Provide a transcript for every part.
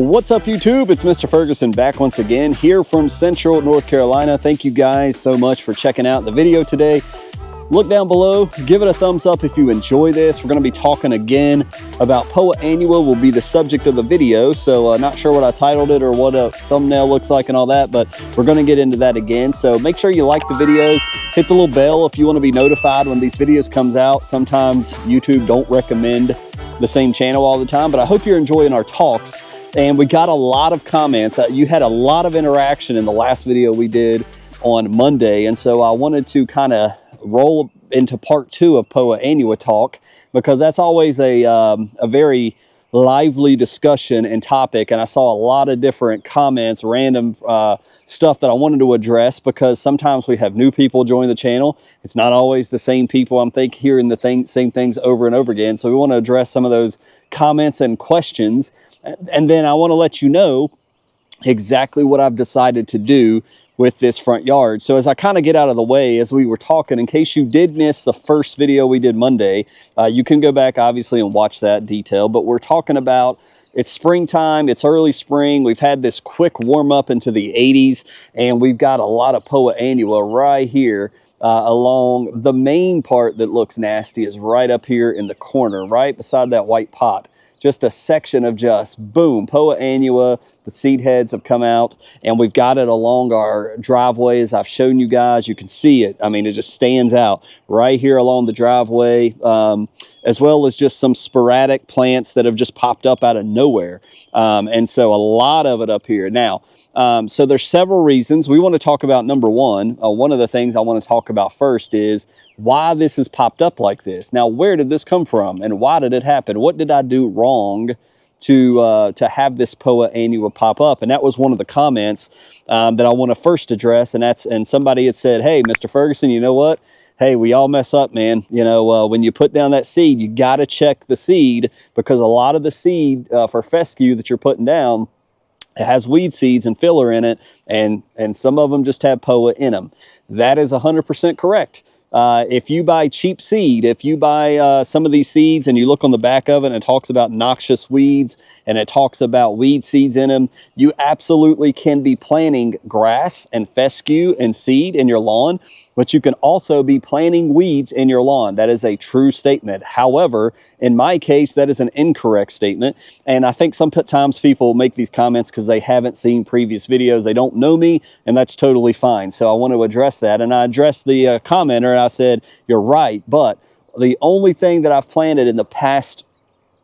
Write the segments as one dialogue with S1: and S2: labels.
S1: What's up, YouTube? It's Mr. Ferguson back once again here from Central North Carolina. Thank you guys so much for checking out the video today. Look down below, give it a thumbs up if you enjoy this. We're going to be talking again about Poa annua will be the subject of the video. So not sure what I titled it or what a thumbnail looks like and all that, but we're going to get into that again. So make sure you like the videos, hit the little bell if you want to be notified when these videos comes out. Sometimes YouTube don't recommend the same channel all the time, but I hope you're enjoying our talks. And we got a lot of comments. You had a lot of interaction in the last video we did on Monday. And so I wanted to kind of roll into part 2 of Poa annua talk, because that's always a very lively discussion and topic. And I saw a lot of different comments, random stuff that I wanted to address, because sometimes we have new people join the channel. It's not always the same people. I'm hearing the same things over and over again. So we want to address some of those comments and questions. And then I want to let you know exactly what I've decided to do with this front yard. So as I kind of get out of the way, as we were talking, in case you did miss the first video we did Monday, you can go back obviously and watch that detail. But we're talking about, it's springtime, it's early spring. We've had this quick warm up into the 80s, and we've got a lot of Poa annua right here. Along the main part that looks nasty is right up here in the corner, right beside that white pot. Just a section of just boom, Poa annua. The seed heads have come out, and we've got it along our driveway. As I've shown you guys, you can see it. I mean, it just stands out right here along the driveway, as well as just some sporadic plants that have just popped up out of nowhere. And so a lot of it up here. Now, so there's several reasons. We want to talk about number one. One of the things I want to talk about first is why this has popped up like this. Now, where did this come from, and why did it happen? What did I do wrong to have this Poa annua pop up? And that was one of the comments that I want to first address. And somebody had said, "Hey, Mr. Ferguson, you know what? Hey, we all mess up, man. You know, when you put down that seed, you got to check the seed, because a lot of the seed for fescue that you're putting down, it has weed seeds and filler in it, and some of them just have Poa in them." That is 100% correct. If you buy cheap seed, if you buy some of these seeds and you look on the back of it and it talks about noxious weeds and it talks about weed seeds in them, you absolutely can be planting grass and fescue and seed in your lawn, but you can also be planting weeds in your lawn. That is a true statement. However, in my case, that is an incorrect statement. And I think sometimes people make these comments because they haven't seen previous videos. They don't know me, and that's totally fine. So I want to address that. And I addressed the commenter, and I said, "You're right, but the only thing that I've planted in the past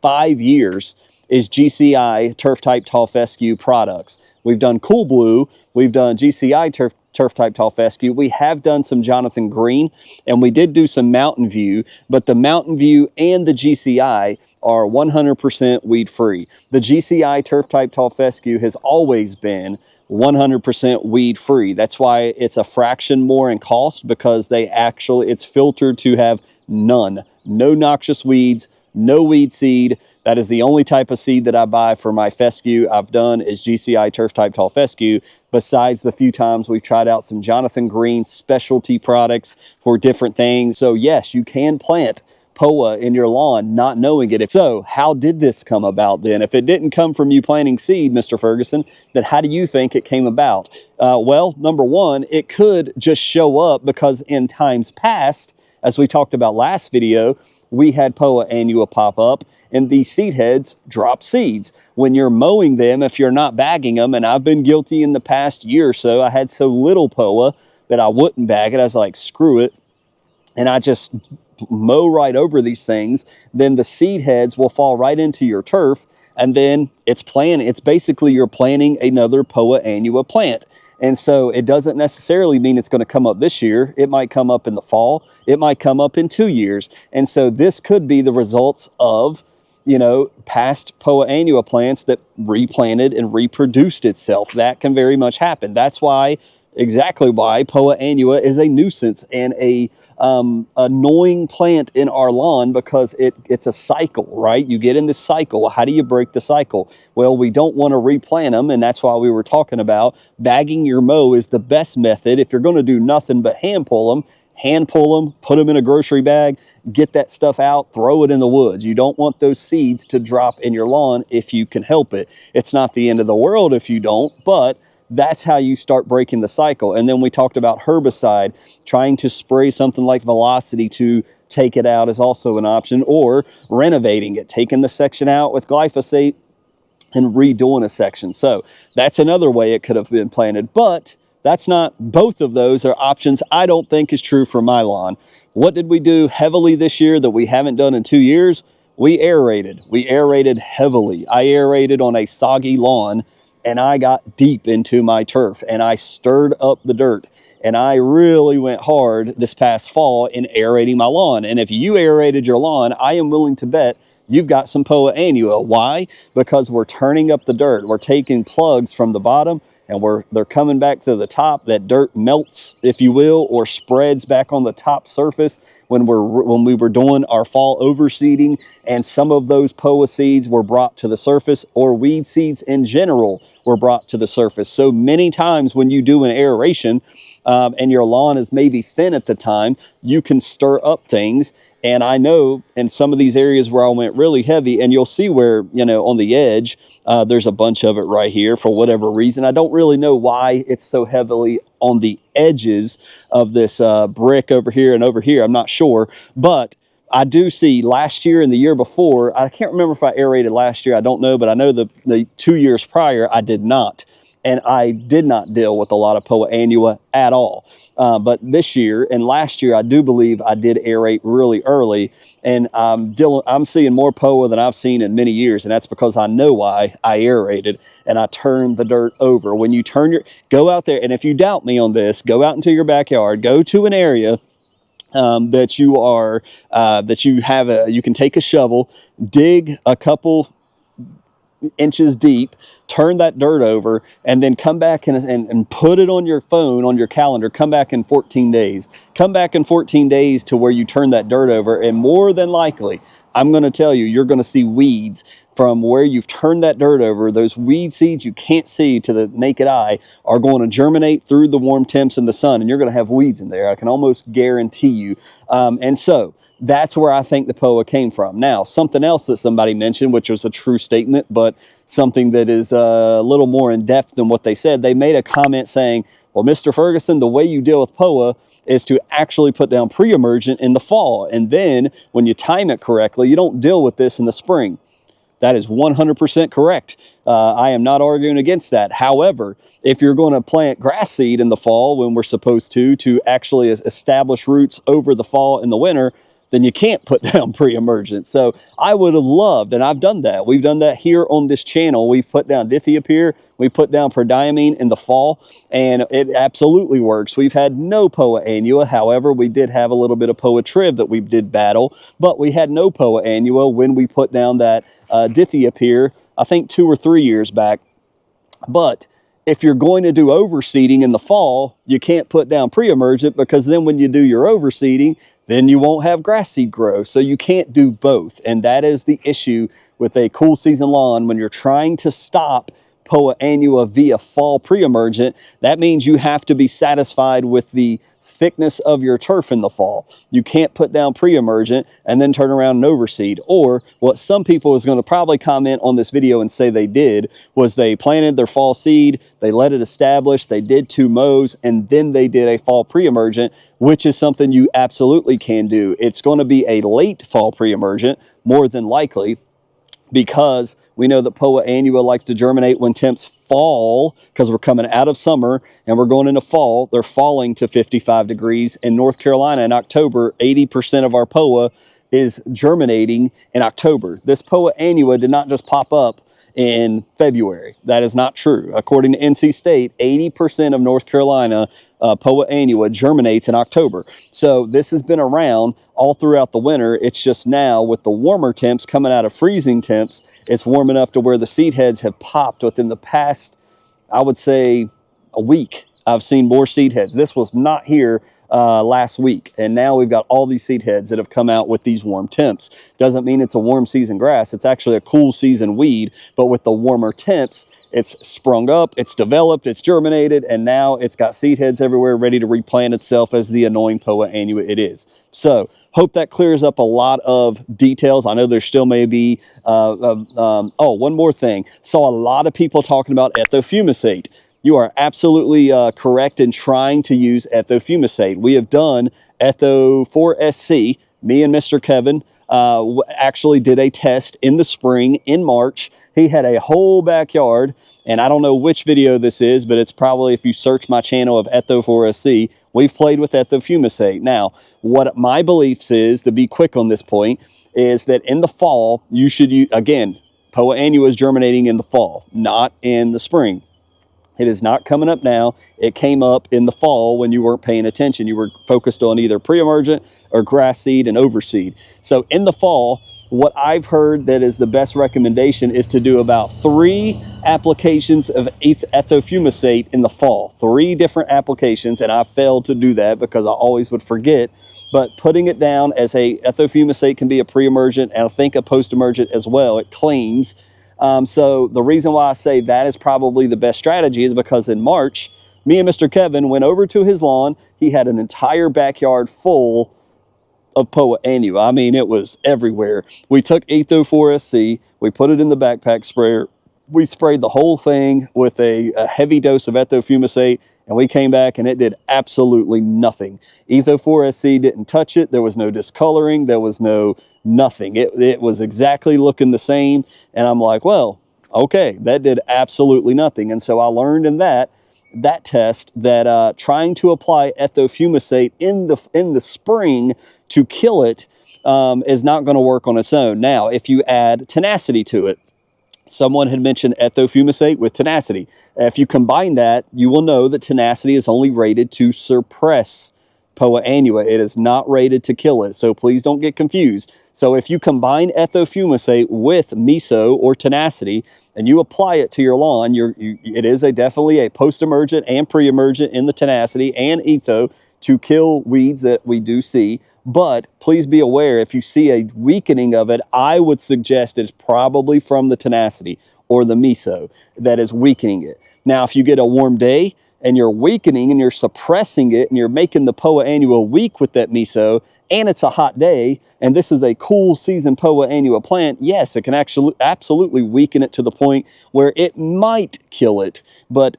S1: 5 years is GCI turf type tall fescue products. We've done Cool Blue, we've done GCI turf type tall fescue. We have done some Jonathan Green, and we did do some Mountain View, but the Mountain View and the GCI are 100% weed free. The GCI turf type tall fescue has always been 100% weed free. That's why it's a fraction more in cost, because it's filtered to have no noxious weeds, no weed seed. That is the only type of seed that I buy for my fescue I've done is GCI turf type tall fescue, besides the few times we've tried out some Jonathan Green specialty products for different things. So yes, you can plant Poa in your lawn not knowing it. So how did this come about then? If it didn't come from you planting seed, Mr. Ferguson, then how do you think it came about? Well, number one, it could just show up because in times past, as we talked about last video, we had Poa annua pop up and these seed heads drop seeds. When you're mowing them, if you're not bagging them, and I've been guilty in the past year or so, I had so little Poa that I wouldn't bag it. I was like, screw it. And I just mow right over these things. Then the seed heads will fall right into your turf. And then it's basically you're planting another Poa annua plant. And so it doesn't necessarily mean it's going to come up this year. It might come up in the fall. It might come up in 2 years. And so this could be the results of, past Poa annua plants that replanted and reproduced itself. That can very much happen. That's exactly why Poa annua is a nuisance and a annoying plant in our lawn, because it's a cycle, right? You get in this cycle. How do you break the cycle? Well, we don't want to replant them, and that's why we were talking about bagging your mow is the best method. If you're going to do nothing but hand pull them, hand pull them, put them in a grocery bag, get that stuff out, throw it in the woods. You don't want those seeds to drop in your lawn if you can help it. It's not the end of the world if you don't, but that's how you start breaking the cycle. And then we talked about herbicide. Trying to spray something like Velocity to take it out is also an option, or renovating it, taking the section out with glyphosate and redoing a section. So that's another way it could have been planted, but that's not, both of those are options I don't think is true for my lawn. What did we do heavily this year that we haven't done in 2 years? We aerated. We aerated heavily. I aerated on a soggy lawn, and I got deep into my turf and I stirred up the dirt. And I really went hard this past fall in aerating my lawn. And if you aerated your lawn, I am willing to bet you've got some Poa annua. Why? Because we're turning up the dirt. We're taking plugs from the bottom and they're coming back to the top. That dirt melts, if you will, or spreads back on the top surface when we were doing our fall overseeding, and some of those Poa seeds were brought to the surface, or weed seeds in general were brought to the surface. So many times when you do an aeration, and your lawn is maybe thin at the time, you can stir up things. And I know in some of these areas where I went really heavy, and you'll see where, you know, on the edge, there's a bunch of it right here for whatever reason. I don't really know why it's so heavily on the edges of this brick over here and over here. I'm not sure, but I do see last year and the year before, I can't remember if I aerated last year, I don't know, but I know the 2 years prior I did not. And I did not deal with a lot of Poa annua at all. But this year and last year, I do believe I did aerate really early. And I'm seeing more Poa than I've seen in many years. And that's because I know why I aerated and I turned the dirt over. When you go out there, and if you doubt me on this, go out into your backyard, go to an area that you can take a shovel, dig a couple inches deep, turn that dirt over, and then come back and put it on your phone, on your calendar. Come back in 14 days. Come back in 14 days to where you turn that dirt over, and more than likely, I'm going to tell you, you're going to see weeds from where you've turned that dirt over. Those weed seeds you can't see to the naked eye are going to germinate through the warm temps and the sun, and you're going to have weeds in there. I can almost guarantee you. And so that's where I think the Poa came from. Now, something else that somebody mentioned, which was a true statement, but something that is a little more in depth than what they said. They made a comment saying, well, Mr. Ferguson, the way you deal with Poa is to actually put down pre-emergent in the fall. And then when you time it correctly, you don't deal with this in the spring. That is 100% correct. I am not arguing against that. However, if you're going to plant grass seed in the fall when we're supposed to actually establish roots over the fall and the winter, then you can't put down pre-emergent. So I would have loved, and I've done that. We've done that here on this channel. We've put down dithiopyr, we put down prodiamine in the fall, and it absolutely works. We've had no Poa annua. However, we did have a little bit of Poa trib that we did battle, but we had no Poa annua when we put down that dithiopyr, I think 2 or 3 years back. But if you're going to do overseeding in the fall, you can't put down pre-emergent, because then when you do your overseeding, then you won't have grass seed grow. So you can't do both. And that is the issue with a cool season lawn. When you're trying to stop Poa annua via fall pre-emergent, that means you have to be satisfied with the thickness of your turf in the fall. You can't put down pre-emergent and then turn around and overseed. Or what some people is going to probably comment on this video and say they did was they planted their fall seed, they let it establish, they did 2 mows, and then they did a fall pre-emergent, which is something you absolutely can do. It's going to be a late fall pre-emergent, more than likely, because we know that Poa annua likes to germinate when temps fall, because we're coming out of summer and we're going into fall. They're falling to 55 degrees. In North Carolina in October, 80% of our Poa is germinating in October. This Poa annua did not just pop up in February. That is not true. According to NC State, 80% of North Carolina Poa annua germinates in October. So this has been around all throughout the winter. It's just now with the warmer temps coming out of freezing temps, it's warm enough to where the seed heads have popped within the past, I would say, a week. I've seen more seed heads. This was not here last week, and now we've got all these seed heads that have come out with these warm temps. Doesn't mean it's a warm season grass. It's actually a cool season weed, but with the warmer temps, it's sprung up, it's developed, it's germinated, and now it's got seed heads everywhere ready to replant itself as the annoying Poa annua it is. So hope that clears up a lot of details. I know there still may be, oh, one more thing. Saw a lot of people talking about Ethofumesate. You are absolutely correct in trying to use Ethofumesate. We have done Etho4SC. Me and Mr. Kevin actually did a test in the spring in March. He had a whole backyard, and I don't know which video this is, but it's probably, if you search my channel of Etho4SC, we've played with Ethofumesate. Now, what my beliefs is, to be quick on this point, is that in the fall, you should use, again, Poa annua is germinating in the fall, not in the spring. It is not coming up now. It came up in the fall when you weren't paying attention. You were focused on either pre-emergent or grass seed and overseed. So in the fall, what I've heard that is the best recommendation is to do about 3 applications of Ethofumesate in the fall. 3 different applications, and I failed to do that because I always would forget. But putting it down as a Ethofumesate can be a pre-emergent, and I think a post-emergent as well. It claims. So the reason why I say that is probably the best strategy is because in March, me and Mr. Kevin went over to his lawn. He had an entire backyard full of Poa annua. I mean, it was everywhere. We took Etho4SC, we put it in the backpack sprayer. We sprayed the whole thing with a heavy dose of Ethofumesate, and we came back and it did absolutely nothing. Etho4SC didn't touch it. There was no discoloring. There was no nothing. It was exactly looking the same. And I'm like, well, okay, that did absolutely nothing. And so I learned in that test that trying to apply Ethofumesate in the spring to kill it is not going to work on its own. Now, if you add tenacity to it, someone had mentioned Ethofumesate with tenacity. If you combine that, you will know that tenacity is only rated to suppress Poa annua. It is not rated to kill it, so please don't get confused. So if you combine Ethofumesate with miso or tenacity and you apply it to your lawn, it is definitely a post-emergent and pre-emergent in the tenacity and etho to kill weeds that we do see. But please be aware, if you see a weakening of it, I would suggest it's probably from the tenacity or the miso that is weakening it. Now, if you get a warm day and you're weakening and you're suppressing it and you're making the Poa annua weak with that miso, and it's a hot day, and this is a cool season Poa annua plant, yes, it can actually absolutely weaken it to the point where it might kill it, but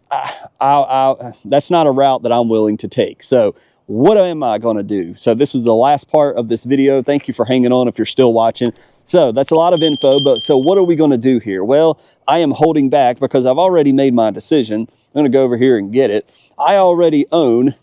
S1: that's not a route that I'm willing to take. So what am I going to do? So this is the last part of this video. Thank you for hanging on if you're still watching. So that's a lot of info, but so what are we going to do here? Well, I am holding back because I've already made my decision. I'm going to go over here and get it. I already own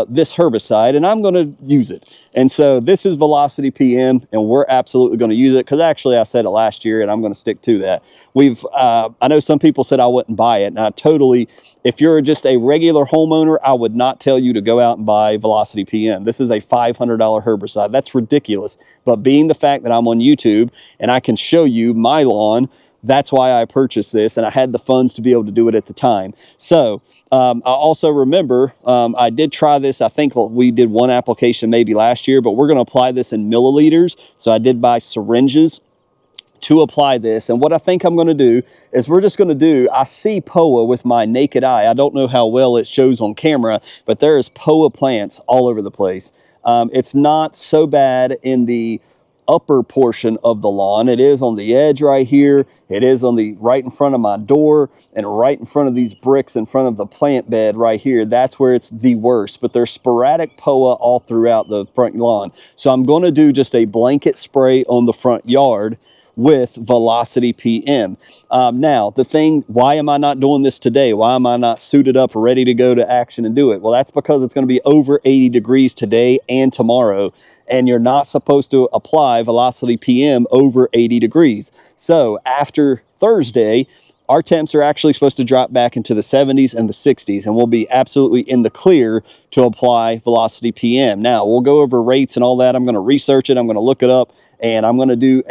S1: this herbicide, and I'm going to use it. And so this is Velocity PM, and we're absolutely going to use it because actually I said it last year, and I'm going to stick to that. I know some people said I wouldn't buy it, and I totally, if you're just a regular homeowner, I would not tell you to go out and buy Velocity PM. This is a $500 herbicide. That's ridiculous. But being the fact that I'm on YouTube and I can show you my lawn, that's why I purchased this, and I had the funds to be able to do it at the time. So I also remember I did try this. I think we did one application maybe last year, but we're going to apply this in milliliters. So I did buy syringes to apply this. And what I think I'm going to do is I see Poa with my naked eye. I don't know how well it shows on camera, but there is Poa plants all over the place. It's not so bad in the upper portion of the lawn. It is on the edge right here. It is on the right in front of my door and right in front of these bricks in front of the plant bed right here. That's where it's the worst, but there's sporadic Poa all throughout the front lawn. So I'm going to do just a blanket spray on the front yard with Velocity PM. Now, the thing, why am I not doing this today? Why am I not suited up, ready to go to action and do it? Well, that's because it's going to be over 80 degrees today and tomorrow, and you're not supposed to apply Velocity PM over 80 degrees. So after Thursday, our temps are actually supposed to drop back into the 70s and the 60s, and we'll be absolutely in the clear to apply Velocity PM. Now, we'll go over rates and all that. I'm going to research it. I'm going to look it up, and I'm going to do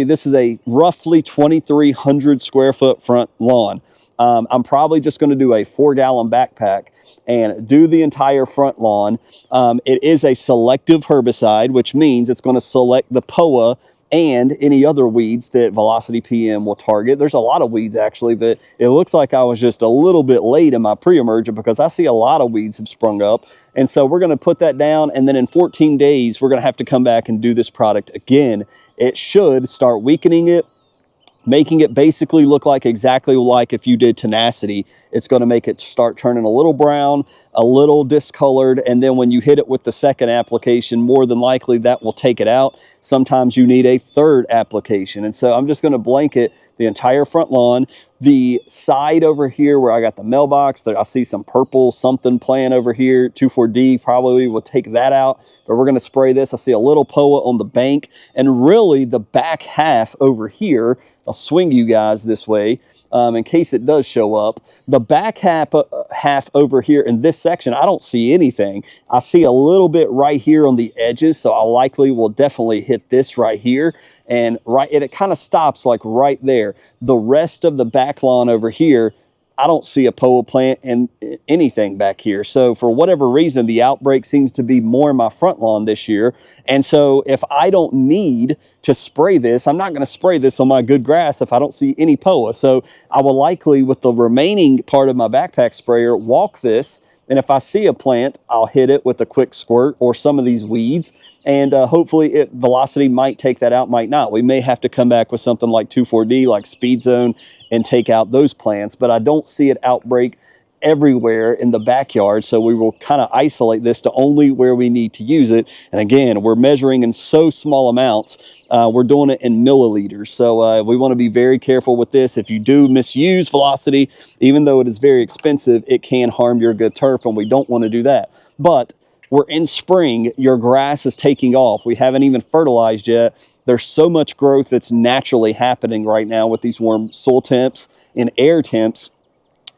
S1: this is a roughly 2,300 square foot front lawn. I'm probably just going to do a 4-gallon backpack and do the entire front lawn. It is a selective herbicide, which means it's going to select the POA and any other weeds that Velocity PM will target. There's a lot of weeds actually that it looks like I was just a little bit late in my pre-emergent, because I see a lot of weeds have sprung up. And so we're going to put that down, and then in 14 days, we're going to have to come back and do this product again. It should start weakening it, making it basically look like exactly like if you did tenacity. It's going to make it start turning a little brown, a little discolored, and then when you hit it with the second application, more than likely that will take it out. Sometimes you need a third application. And so I'm just going to blanket the entire front lawn. The side over here where I got the mailbox, I see some purple something playing over here, 2,4-D, probably will take that out, but we're going to spray this. I see a little POA on the bank, and really the back half over here, I'll swing you guys this way in case it does show up. The back half over here in this section, I don't see anything. I see a little bit right here on the edges, so I likely will definitely hit this right here. And it kind of stops like right there. The rest of the back lawn over here, I don't see a POA plant and anything back here. So for whatever reason, the outbreak seems to be more in my front lawn this year. And so if I don't need to spray this, I'm not going to spray this on my good grass if I don't see any POA. So I will likely, with the remaining part of my backpack sprayer, walk this. And if I see a plant, I'll hit it with a quick squirt or some of these weeds. And hopefully Velocity might take that out, might not. We may have to come back with something like 2,4-D, like Speed Zone, and take out those plants. But I don't see it outbreak everywhere in the backyard. So we will kind of isolate this to only where we need to use it. And again, we're measuring in so small amounts. We're doing it in milliliters. So we want to be very careful with this. If you do misuse Velocity, even though it is very expensive, it can harm your good turf, and we don't want to do that. But we're in spring, your grass is taking off. We haven't even fertilized yet. There's so much growth that's naturally happening right now with these warm soil temps and air temps.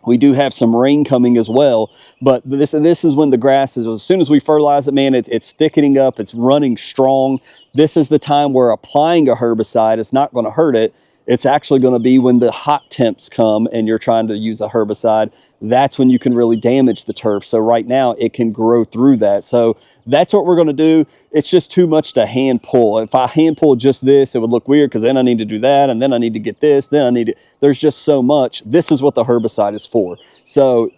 S1: We do have some rain coming as well, but this is when the grass is, as soon as we fertilize it, man, it's thickening up, it's running strong. This is the time where applying a herbicide is not going to hurt it. It's actually going to be when the hot temps come and you're trying to use a herbicide. That's when you can really damage the turf. So right now it can grow through that. So that's what we're going to do. It's just too much to hand pull. If I hand pull just this, it would look weird, because then I need to do that, and then I need to get this, then I need to, there's just so much. This is what the herbicide is for. So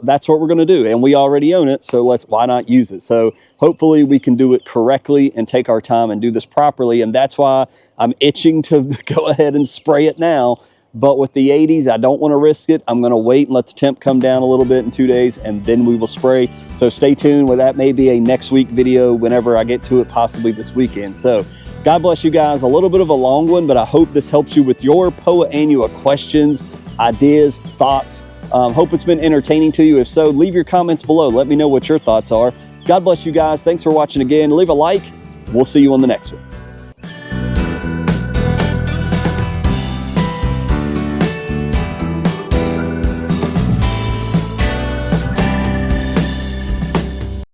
S1: that's what we're going to do, and we already own it, so why not use it? So hopefully we can do it correctly and take our time and do this properly, and that's why I'm itching to go ahead and spray it now. But with the 80s, I don't want to risk it. I'm going to wait and let the temp come down a little bit in 2 days, and then we will spray. So stay tuned. Well, that may be a next week video whenever I get to it, possibly this weekend. So God bless you guys. A little bit of a long one, but I hope this helps you with your POA annua questions, ideas, thoughts. Hope it's been entertaining to you. If so, leave your comments below. Let me know what your thoughts are. God bless you guys. Thanks for watching again. Leave a like. We'll see you on the next one.